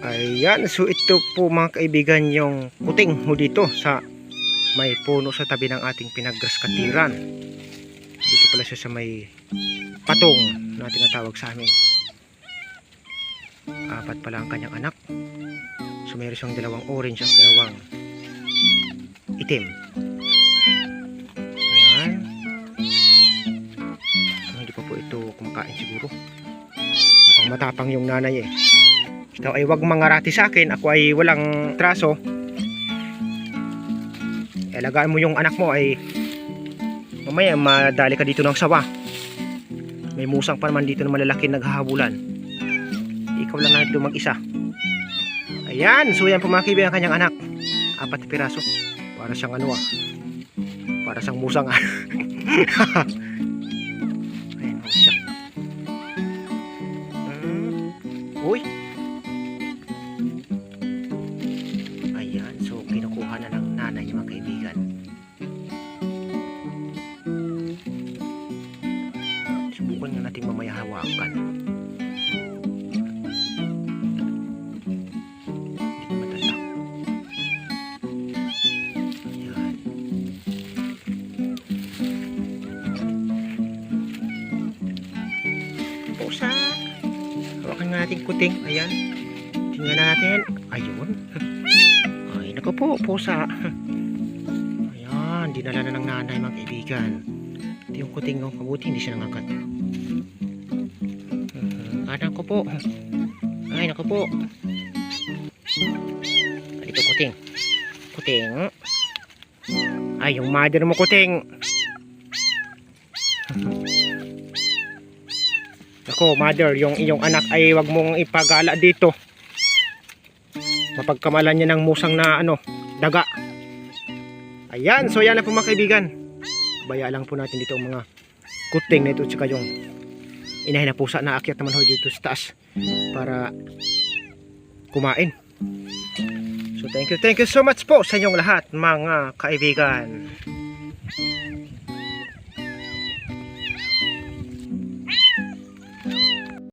Ayan, so ito po mga kaibigan yung kuting ho dito sa may puno sa tabi ng ating pinaggraskatiran. Dito pala siya sa may patong na tinatawag sa amin. Apat pala ang kanyang anak. So meron siyang dalawang orange at dalawang itim. Ayan. So hindi pa po ito kumakain siguro. Mukhang matapang yung nanay eh. Ikaw ay wag mangarati sa akin, ako ay walang traso. Alagaan mo yung anak mo ay mamaya madali ka dito ng sawa. May musang pa naman dito na malalaki naghahabulan. Ikaw lang na dito mag-isa. Ayan, so yan pumakibi ang kanyang anak. 4 na piraso. Para siyang ano para siyang musang Ayan, siya. Uy. Ayan, so kinukuha na ng nanay niya mga kaibigan. Subukan nga natin mamaya hawakan. Hindi madala. Ayan. Pusa. Hawakan nga natin kuting. Ayan. Tingnan natin. Ayun. Ay, naku po, pusa. Ayan, dinala na ng nanay mga kaibigan. Ito yung kuting ng mabuti, hindi siya nangagat. Anak ko po. Ay, naku po. Ito kuting. Kuting. Ay, yung mother mo kuting. Ako, mother, yung iyong anak ay wag mong ipagala dito. Mapagkamalan niya ng musang na daga. Ayan, so yan na po mga kaibigan. Baya lang po natin dito ang mga kuting na ito at saka yung inahin na pusa na akyat naman ho dito sa taas para kumain. So thank you so much po sa inyong lahat mga kaibigan.